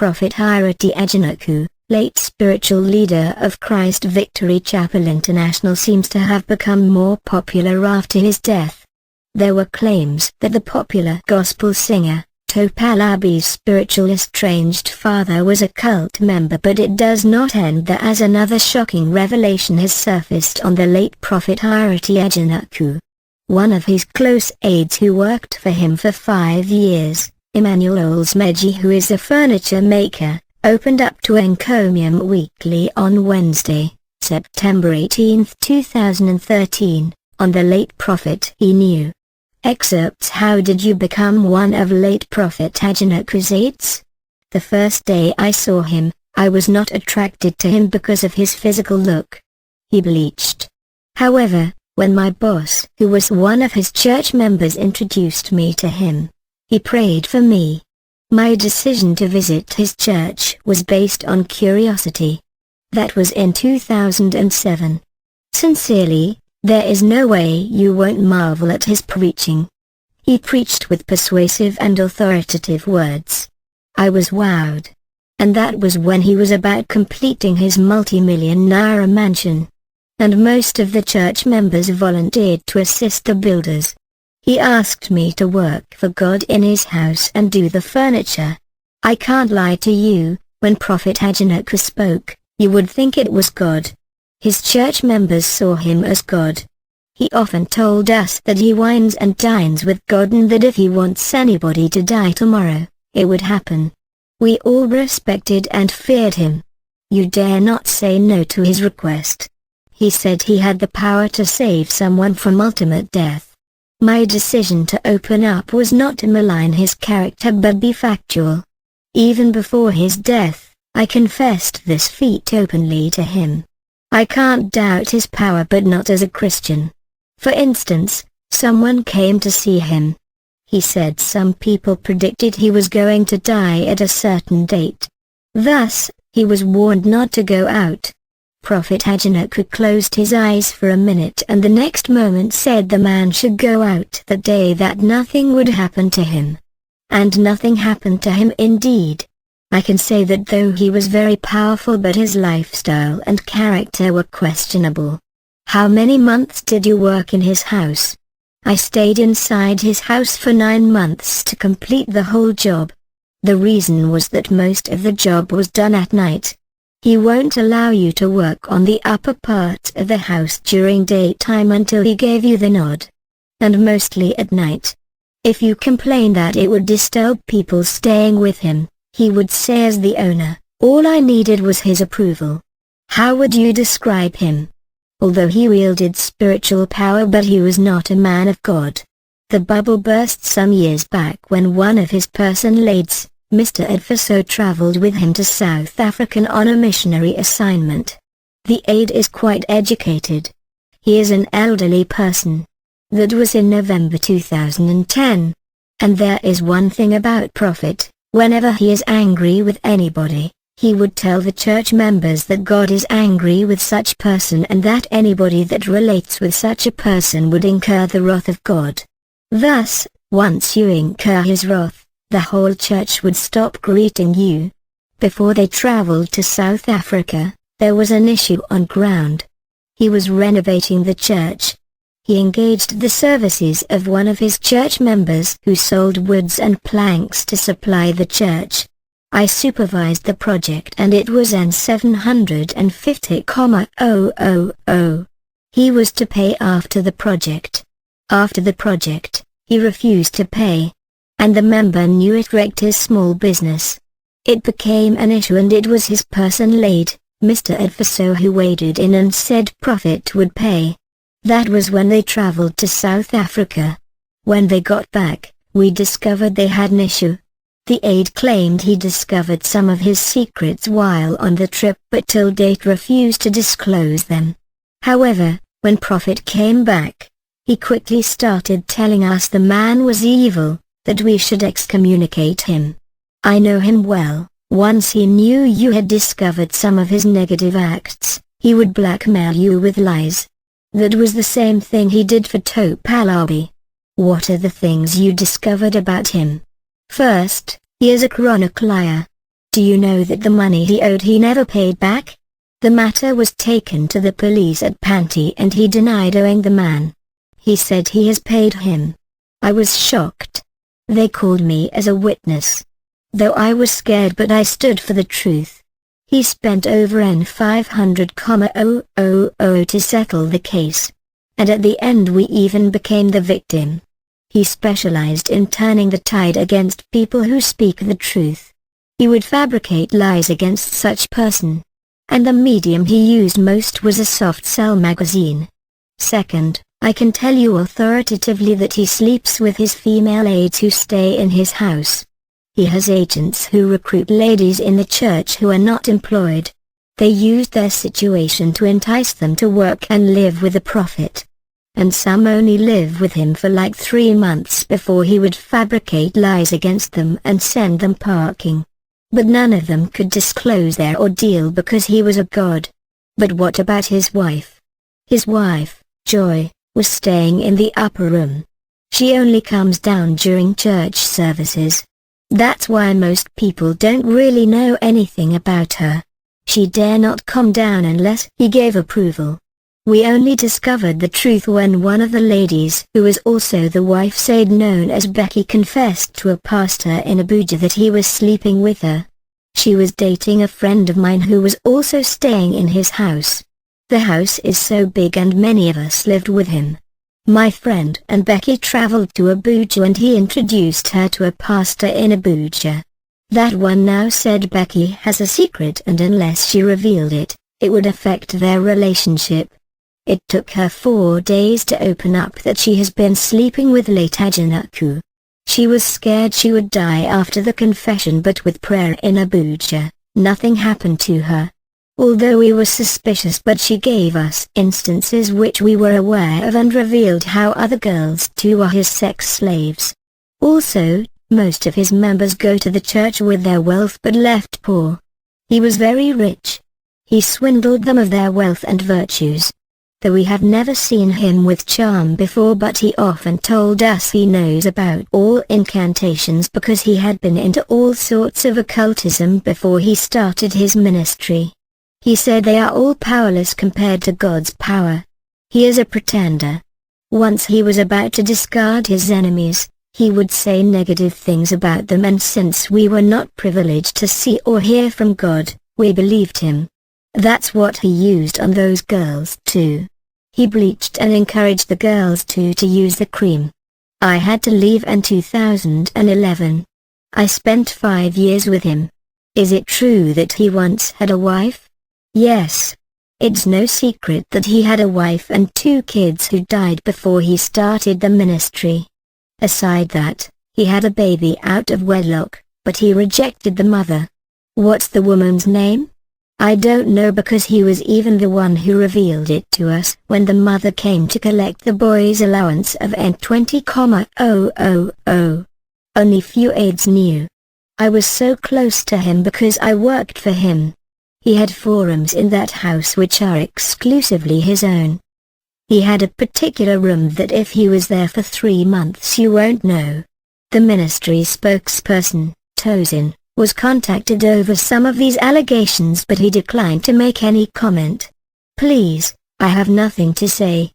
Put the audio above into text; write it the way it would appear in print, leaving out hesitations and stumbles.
Prophet Ireti Ajanaku, late spiritual leader of Christ Victory Chapel International, seems to have become more popular after his death. There were claims that the popular gospel singer, Tope Alabi's spiritual estranged father was a cult member, but it does not end there, as another shocking revelation has surfaced on the late Prophet Ireti Ajanaku. One of his close aides who worked for him for 5 years, Emmanuel Olasemeji, who is a furniture maker, opened up to Encomium Weekly on Wednesday, September 18, 2013, on the late prophet he knew. Excerpts: How did you become one of late Prophet Ajanaku's aides? The first day I saw him, I was not attracted to him because of his physical look. He bleached. However, when my boss, who was one of his church members, introduced me to him, he prayed for me. My decision to visit his church was based on curiosity. That was in 2007. Sincerely, there is no way you won't marvel at his preaching. He preached with persuasive and authoritative words. I was wowed. And that was when he was about completing his multi-million naira mansion. And most of the church members volunteered to assist the builders. He asked me to work for God in his house and do the furniture. I can't lie to you, when Prophet Ajanaku spoke, you would think it was God. His church members saw him as God. He often told us that he wines and dines with God, and that if he wants anybody to die tomorrow, it would happen. We all respected and feared him. You dare not say no to his request. He said he had the power to save someone from ultimate death. My decision to open up was not to malign his character but be factual. Even before his death, I confessed this feat openly to him. I can't doubt his power, but not as a Christian. For instance, someone came to see him. He said some people predicted he was going to die at a certain date. Thus, he was warned not to go out. Prophet Ajanaku closed his eyes for a minute and the next moment said the man should go out that day, that nothing would happen to him. And nothing happened to him indeed. I can say that though he was very powerful, but his lifestyle and character were questionable. How many months did you work in his house? I stayed inside his house for 9 months to complete the whole job. The reason was that most of the job was done at night. He won't allow you to work on the upper part of the house during daytime until he gave you the nod. And mostly at night. If you complain that it would disturb people staying with him, he would say, as the owner, all I needed was his approval. How would you describe him? Although he wielded spiritual power, but he was not a man of God. The bubble burst some years back when one of his personal aides, Mr. Edfiso, traveled with him to South Africa on a missionary assignment. The aide is quite educated. He is an elderly person. That was in November 2010. And there is one thing about Prophet. Whenever he is angry with anybody, he would tell the church members that God is angry with such person and that anybody that relates with such a person would incur the wrath of God. Thus, once you incur his wrath, the whole church would stop greeting you. Before they traveled to South Africa, there was an issue on ground. He was renovating the church. He engaged the services of one of his church members who sold woods and planks to supply the church. I supervised the project and it was an 750,000. He was to pay after the project. After the project, he refused to pay. And the member knew it wrecked his small business. It became an issue and it was his personal aide, Mr. Edfiso, who waded in and said Prophet would pay. That was when they traveled to South Africa. When they got back, we discovered they had an issue. The aide claimed he discovered some of his secrets while on the trip but till date refused to disclose them. However, when Prophet came back, he quickly started telling us the man was evil, that we should excommunicate him. I know him well. Once he knew you had discovered some of his negative acts, he would blackmail you with lies. That was the same thing he did for Tope Alabi. What are the things you discovered about him? First, he is a chronic liar. Do you know that the money he owed he never paid back? The matter was taken to the police at Panti and he denied owing the man. He said he has paid him. I was shocked. They called me as a witness. Though I was scared, but I stood for the truth. He spent over N500,000 to settle the case. And at the end we even became the victim. He specialized in turning the tide against people who speak the truth. He would fabricate lies against such person. And the medium he used most was a soft cell magazine. Second, I can tell you authoritatively that he sleeps with his female aides who stay in his house. He has agents who recruit ladies in the church who are not employed. They used their situation to entice them to work and live with the prophet. And some only live with him for like 3 months before he would fabricate lies against them and send them packing. But none of them could disclose their ordeal because he was a god. But what about his wife? His wife, Joy, was staying in the upper room. She only comes down during church services. That's why most people don't really know anything about her. She dare not come down unless he gave approval. We only discovered the truth when one of the ladies, who was also the wife Said known as Becky, confessed to a pastor in Abuja that he was sleeping with her. She was dating a friend of mine who was also staying in his house. The house is so big and many of us lived with him. My friend and Becky traveled to Abuja and he introduced her to a pastor in Abuja. That one now said Becky has a secret and unless she revealed it, it would affect their relationship. It took her 4 days to open up that she has been sleeping with late Ajanaku. She was scared she would die after the confession, but with prayer in Abuja, nothing happened to her. Although we were suspicious, but she gave us instances which we were aware of and revealed how other girls too are his sex slaves. Also, most of his members go to the church with their wealth but left poor. He was very rich. He swindled them of their wealth and virtues. Though we have never seen him with charm before, but he often told us he knows about all incantations because he had been into all sorts of occultism before he started his ministry. He said they are all powerless compared to God's power. He is a pretender. Once he was about to discard his enemies, he would say negative things about them, and since we were not privileged to see or hear from God, we believed him. That's what he used on those girls too. He bleached and encouraged the girls to use the cream. I had to leave in 2011. I spent 5 years with him. Is it true that he once had a wife? Yes. It's no secret that he had a wife and 2 kids who died before he started the ministry. Aside that, he had a baby out of wedlock, but he rejected the mother. What's the woman's name? I don't know because he was even the one who revealed it to us when the mother came to collect the boy's allowance of N20,000. Only few aides knew. I was so close to him because I worked for him. He had forums in that house which are exclusively his own. He had a particular room that if he was there for 3 months you won't know. The ministry spokesperson, Tozin, was contacted over some of these allegations, but he declined to make any comment. Please, I have nothing to say.